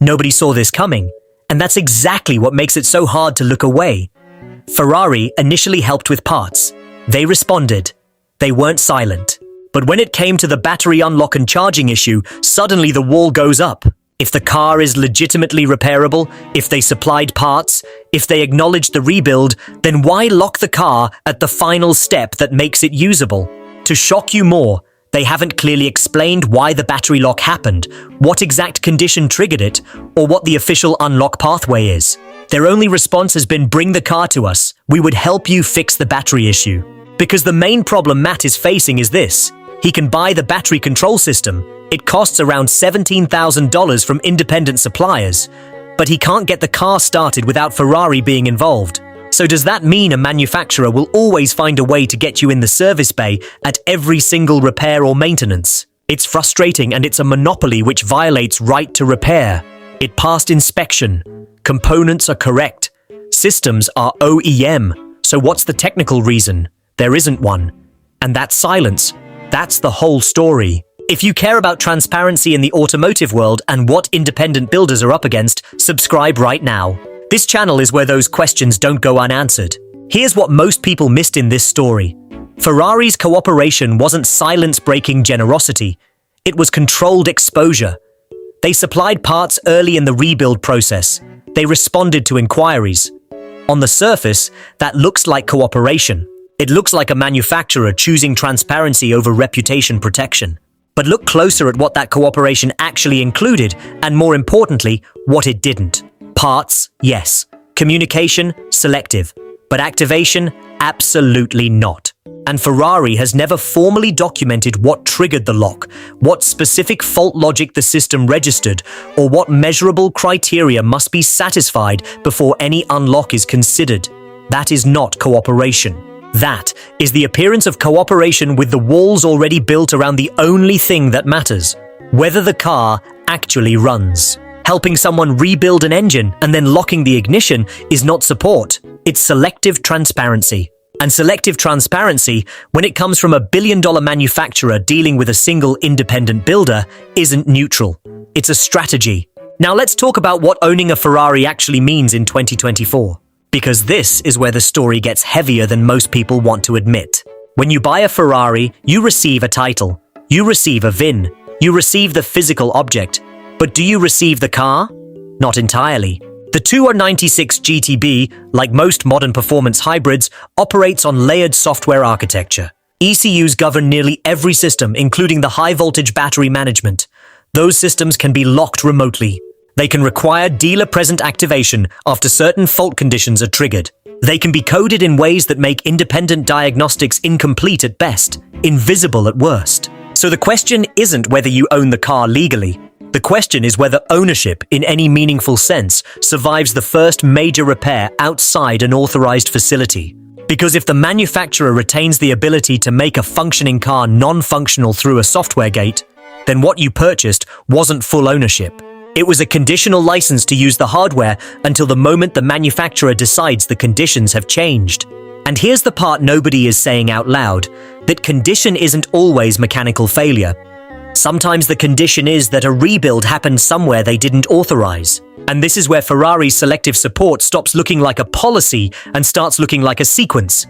Nobody saw this coming, and that's exactly what makes it so hard to look away. Ferrari initially helped with parts. They responded. They weren't silent. But when it came to the battery unlock and charging issue, suddenly the wall goes up. If the car is legitimately repairable, if they supplied parts, if they acknowledged the rebuild, then why lock the car at the final step that makes it usable? To shock you more, they haven't clearly explained why the battery lock happened, what exact condition triggered it, or what the official unlock pathway is. Their only response has been, bring the car to us. We would help you fix the battery issue. Because the main problem Matt is facing is this. He can buy the battery control system. It costs around $17,000 from independent suppliers, but he can't get the car started without Ferrari being involved. So does that mean a manufacturer will always find a way to get you in the service bay at every single repair or maintenance? It's frustrating, and it's a monopoly which violates right to repair. It passed inspection. Components are correct. Systems are OEM. So what's the technical reason? There isn't one. And that silence, that's the whole story. If you care about transparency in the automotive world and what independent builders are up against, subscribe right now. This channel is where those questions don't go unanswered. Here's what most people missed in this story. Ferrari's cooperation wasn't silence-breaking generosity. It was controlled exposure. They supplied parts early in the rebuild process. They responded to inquiries. On the surface, that looks like cooperation. It looks like a manufacturer choosing transparency over reputation protection. But look closer at what that cooperation actually included, and more importantly, what it didn't. Parts, yes. Communication, selective. But activation, absolutely not. And Ferrari has never formally documented what triggered the lock, what specific fault logic the system registered, or what measurable criteria must be satisfied before any unlock is considered. That is not cooperation. That is the appearance of cooperation with the walls already built around the only thing that matters, whether the car actually runs. Helping someone rebuild an engine and then locking the ignition is not support, it's selective transparency. And selective transparency, when it comes from a billion-dollar manufacturer dealing with a single independent builder, isn't neutral. It's a strategy. Now let's talk about what owning a Ferrari actually means in 2024. Because this is where the story gets heavier than most people want to admit. When you buy a Ferrari, you receive a title. You receive a VIN. You receive the physical object. But do you receive the car? Not entirely. The 296 GTB, like most modern performance hybrids, operates on layered software architecture. ECUs govern nearly every system, including the high-voltage battery management. Those systems can be locked remotely. They can require dealer-present activation after certain fault conditions are triggered. They can be coded in ways that make independent diagnostics incomplete at best, invisible at worst. So the question isn't whether you own the car legally. The question is whether ownership, in any meaningful sense, survives the first major repair outside an authorized facility. Because if the manufacturer retains the ability to make a functioning car non-functional through a software gate, then what you purchased wasn't full ownership. It was a conditional license to use the hardware until the moment the manufacturer decides the conditions have changed. And here's the part nobody is saying out loud, that condition isn't always mechanical failure. Sometimes the condition is that a rebuild happened somewhere they didn't authorize. And this is where Ferrari's selective support stops looking like a policy and starts looking like a sequence.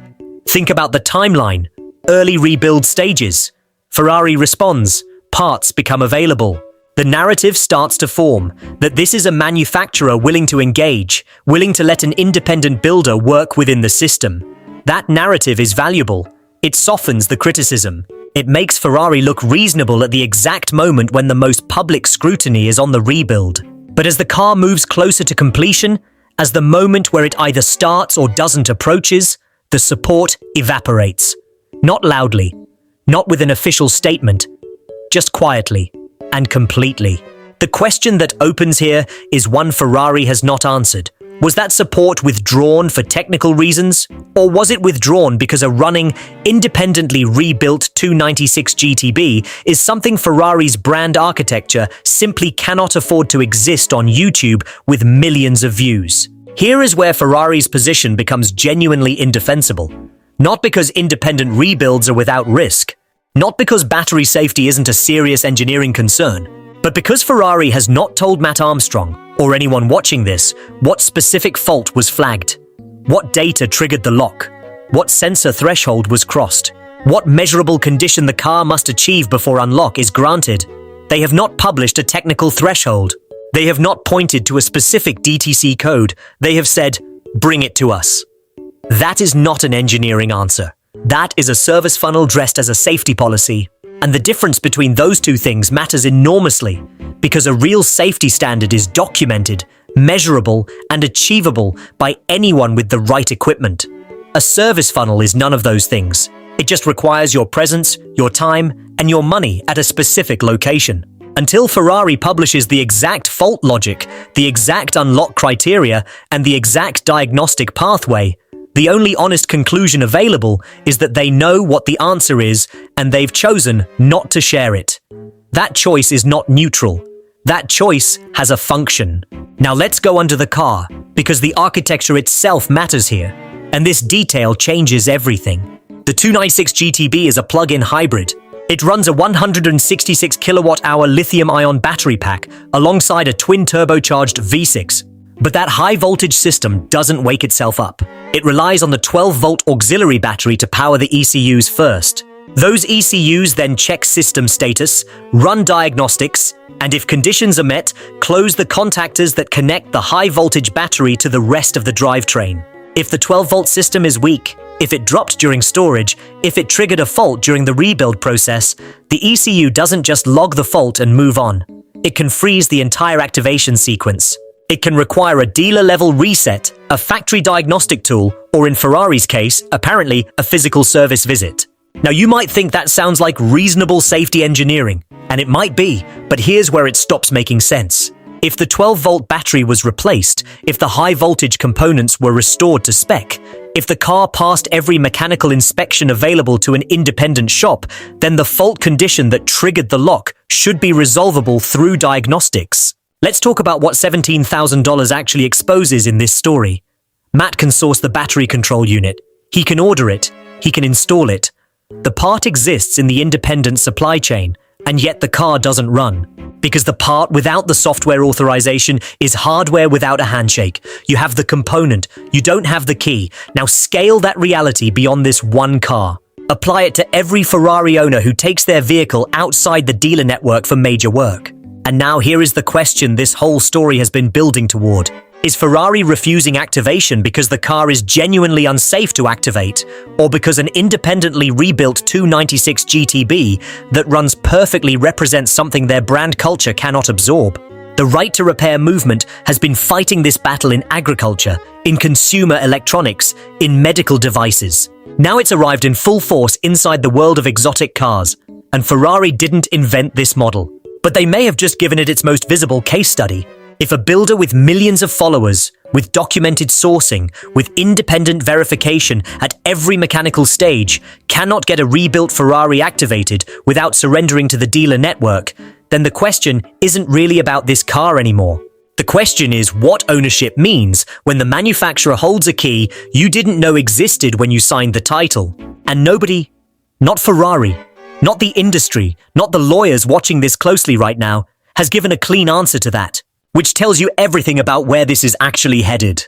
Think about the timeline. Early rebuild stages. Ferrari responds. Parts become available. The narrative starts to form that this is a manufacturer willing to engage, willing to let an independent builder work within the system. That narrative is valuable. It softens the criticism. It makes Ferrari look reasonable at the exact moment when the most public scrutiny is on the rebuild. But as the car moves closer to completion, as the moment where it either starts or doesn't approaches, the support evaporates. Not loudly, not with an official statement, just quietly. And completely. The question that opens here is one Ferrari has not answered. Was that support withdrawn for technical reasons? Or was it withdrawn because a running, independently rebuilt 296 GTB is something Ferrari's brand architecture simply cannot afford to exist on YouTube with millions of views? Here is where Ferrari's position becomes genuinely indefensible. Not because independent rebuilds are without risk. Not because battery safety isn't a serious engineering concern, But because Ferrari has not told Matt Armstrong, or anyone watching this, what specific fault was flagged, what data triggered the lock, what sensor threshold was crossed, what measurable condition the car must achieve before unlock is granted, they have not published a technical threshold. They have not pointed to a specific DTC code. They have said, bring it to us. That is not an engineering answer. That is a service funnel dressed as a safety policy. And the difference between those two things matters enormously, because a real safety standard is documented, measurable, and achievable by anyone with the right equipment. A service funnel is none of those things. It just requires your presence, your time, and your money at a specific location. Until Ferrari publishes the exact fault logic, the exact unlock criteria, and the exact diagnostic pathway, the only honest conclusion available is that they know what the answer is and they've chosen not to share it. That choice is not neutral. That choice has a function. Now let's go under the car, because the architecture itself matters here, and this detail changes everything. The 296 GTB is a plug-in hybrid. It runs a 166 kilowatt-hour lithium-ion battery pack alongside a twin-turbocharged V6. But that high-voltage system doesn't wake itself up. It relies on the 12-volt auxiliary battery to power the ECUs first. Those ECUs then check system status, run diagnostics, and if conditions are met, close the contactors that connect the high-voltage battery to the rest of the drivetrain. If the 12-volt system is weak, if it dropped during storage, if it triggered a fault during the rebuild process, the ECU doesn't just log the fault and move on. It can freeze the entire activation sequence. It can require a dealer-level reset, a factory diagnostic tool, or in Ferrari's case, apparently, a physical service visit. Now you might think that sounds like reasonable safety engineering, and it might be, but here's where it stops making sense. If the 12-volt battery was replaced, if the high-voltage components were restored to spec, if the car passed every mechanical inspection available to an independent shop, then the fault condition that triggered the lock should be resolvable through diagnostics. Let's talk about what $17,000 actually exposes in this story. Matt can source the battery control unit. He can order it. He can install it. The part exists in the independent supply chain, and yet the car doesn't run. Because the part without the software authorization is hardware without a handshake. You have the component, you don't have the key. Now scale that reality beyond this one car. Apply it to every Ferrari owner who takes their vehicle outside the dealer network for major work. And now here is the question this whole story has been building toward. Is Ferrari refusing activation because the car is genuinely unsafe to activate, or because an independently rebuilt 296 GTB that runs perfectly represents something their brand culture cannot absorb? The right to repair movement has been fighting this battle in agriculture, in consumer electronics, in medical devices. Now it's arrived in full force inside the world of exotic cars, and Ferrari didn't invent this model. But they may have just given it its most visible case study. If a builder with millions of followers, with documented sourcing, with independent verification at every mechanical stage, cannot get a rebuilt Ferrari activated without surrendering to the dealer network, then the question isn't really about this car anymore. The question is what ownership means when the manufacturer holds a key you didn't know existed when you signed the title. And nobody, not Ferrari, not the industry, not the lawyers watching this closely right now, has given a clean answer to that, which tells you everything about where this is actually headed.